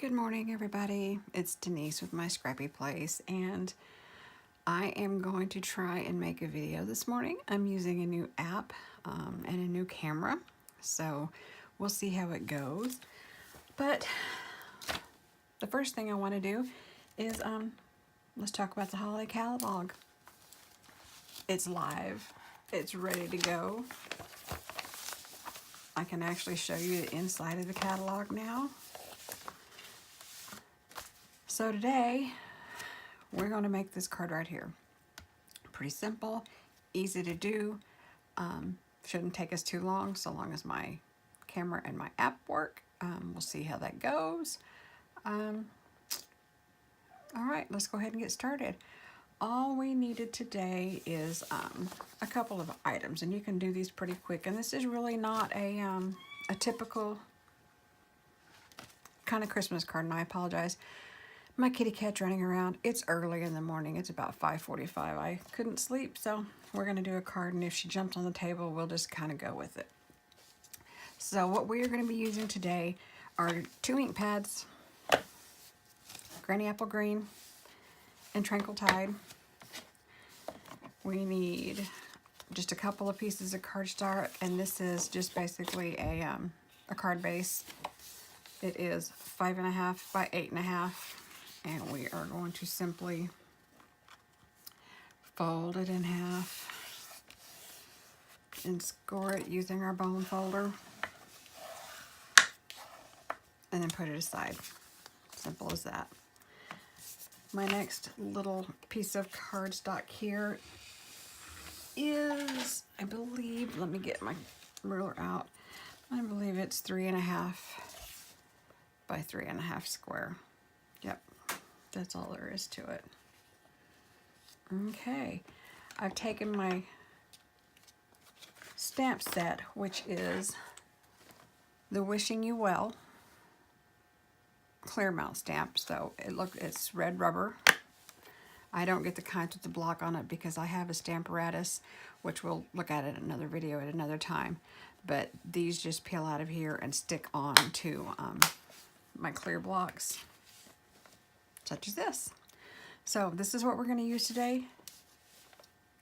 Good morning, everybody. It's Denise with my Scrappy Place, and I am going to try and make a video this morning. I'm using a new app and a new camera, so we'll see how it goes. But the first thing I want to do is let's talk about the holiday catalog. It's live. It's ready to go. I can actually show you the inside of the catalog now. So today, we're going to make this card right here. Pretty simple, easy to do, shouldn't take us too long, so long as my camera and my app work. We'll see how that goes. All right, let's go ahead and get started. All we needed today is a couple of items, and you can do these pretty quick. And this is really not a typical kind of Christmas card, and I apologize. My kitty cat's running around. It's early in the morning. It's about 5:45. I couldn't sleep, so we're going to do a card, and if she jumps on the table, we'll just kind of go with it. So what we are going to be using today are 2 ink pads, Granny Apple Green, and Tranquil Tide. We need just a couple of pieces of cardstock, and this is just basically a card base. It is 5.5 by 8.5. And we are going to simply fold it in half and score it using our bone folder. And then put it aside. Simple as that. My next little piece of cardstock here is, I believe, let me get my ruler out. I believe it's 3.5 by 3.5 square. Yep. That's all there is to it. Okay, I've taken my stamp set, which is the Wishing You Well clear mount stamp. So it's red rubber. I don't get the kinds with the block on it because I have a Stamparatus, which we'll look at in another video at another time. But these just peel out of here and stick on to my clear blocks, such as this. So this is what we're going to use today.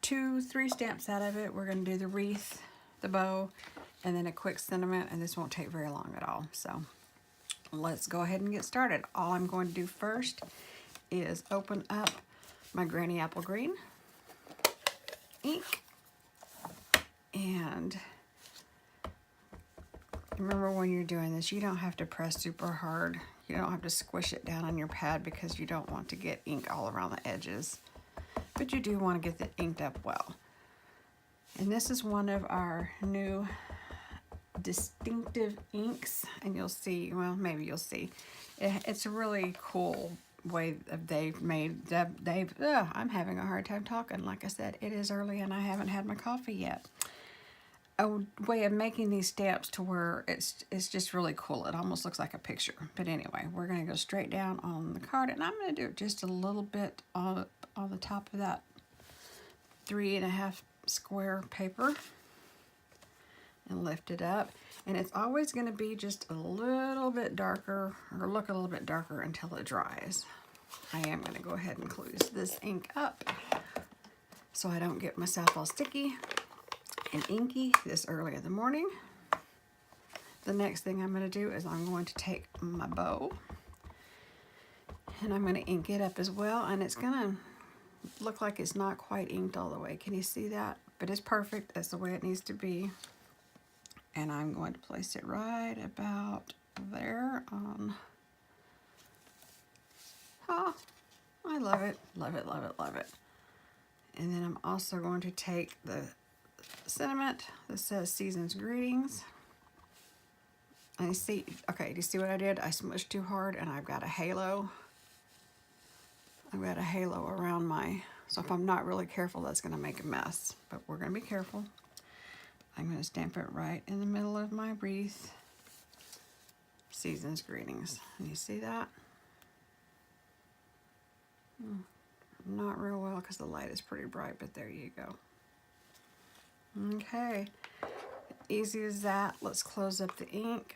2-3 stamps out of it. We're going to do the wreath, the bow, and then a quick sentiment, and this won't take very long at all. So let's go ahead and get started. All I'm going to do first is open up my Granny Apple Green ink, and remember, when you're doing this, you don't have to press super hard. You don't have to squish it down on your pad because you don't want to get ink all around the edges. But you do want to get it inked up well. And this is one of our new distinctive inks. And you'll see, well, maybe you'll see. It's a really cool way that they've made. I'm having a hard time talking. Like I said, it is early and I haven't had my coffee yet. A way of making these stamps to where it's just really cool. It almost looks like a picture. But anyway, we're going to go straight down on the card, and I'm going to do just a little bit on the top of that 3.5 square paper and lift it up. And it's always going to be just a little bit darker, or look a little bit darker until it dries. I am going to go ahead and close this ink up so I don't get myself all sticky and inky this early in the morning. The next thing I'm going to do is I'm going to take my bow and I'm going to ink it up as well, and it's going to look like it's not quite inked all the way. Can you see that? But it's perfect. That's the way it needs to be. And I'm going to place it right about there on. Oh, I love it, love it, love it, love it. And then I'm also going to take the sentiment that says Season's Greetings. And you see, okay, do you see what I did? I smushed too hard and I've got a halo. I've got a halo around so if I'm not really careful, that's going to make a mess. But we're going to be careful. I'm going to stamp it right in the middle of my wreath. Season's Greetings. And you see that? Not real well because the light is pretty bright, but there you go. Okay, easy as that. Let's close up the ink.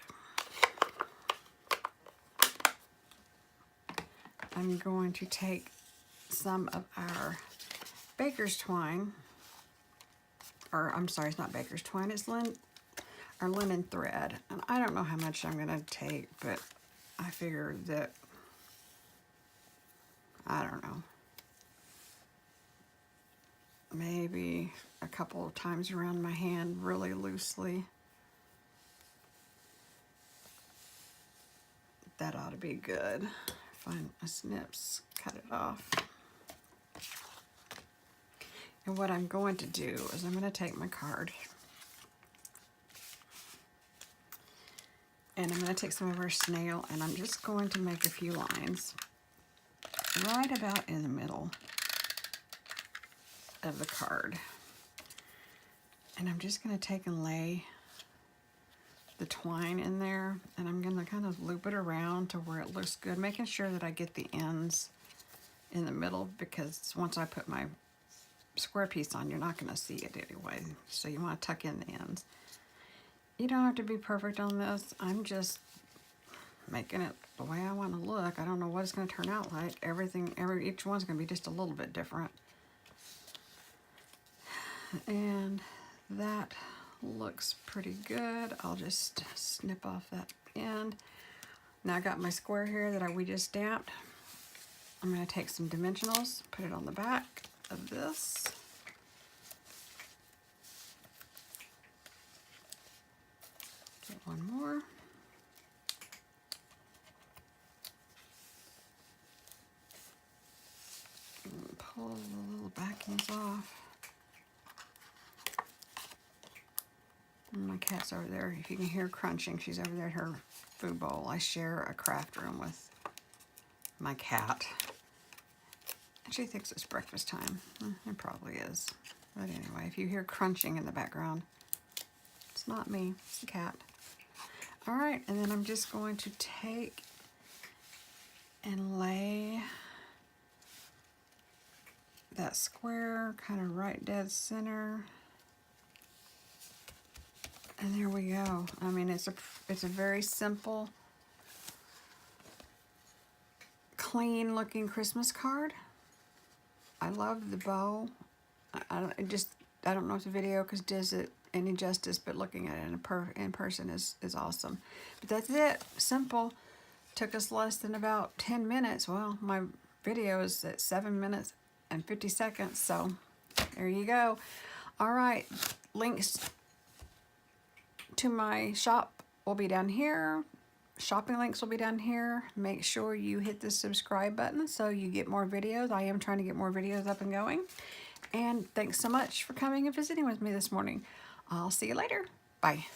I'm going to take some of our baker's twine, or I'm sorry, it's not baker's twine, it's our linen thread. And I don't know how much I'm gonna take, but I figured that, I don't know, maybe a couple of times around my hand really loosely. That ought to be good. Find my snips, cut it off. And what I'm going to do is I'm going to take my card and I'm going to take some of our snail and I'm just going to make a few lines right about in the middle of the card. And I'm just going to take and lay the twine in there, and I'm going to kind of loop it around to where it looks good, making sure that I get the ends in the middle, because once I put my square piece on, you're not going to see it anyway, so you want to tuck in the ends. You don't have to be perfect on this. I'm just making it the way I want to look. I don't know what it's going to turn out like. Each one's going to be just a little bit different. And that looks pretty good. I'll just snip off that end. Now I got my square here that we just stamped. I'm going to take some dimensionals, put it on the back of this. Get one more. And pull the little backings off. My cat's over there. If you can hear crunching, she's over there at her food bowl. I share a craft room with my cat. And she thinks it's breakfast time. It probably is. But anyway, if you hear crunching in the background, it's not me, it's the cat. All right, and then I'm just going to take and lay that square kind of right dead center. And there we go. I mean, it's a very simple, clean looking Christmas card. I love the bow. I don't know if the video does it any justice, but looking at it in person is awesome. But that's it. Simple. Took us less than about 10 minutes. Well, my video is at 7 minutes and 50 seconds. So there you go. All right. Links to my shop will be down here. Shopping links will be down here. Make sure you hit the subscribe button so you get more videos. I am trying to get more videos up and going. And thanks so much for coming and visiting with me this morning. I'll see you later. Bye.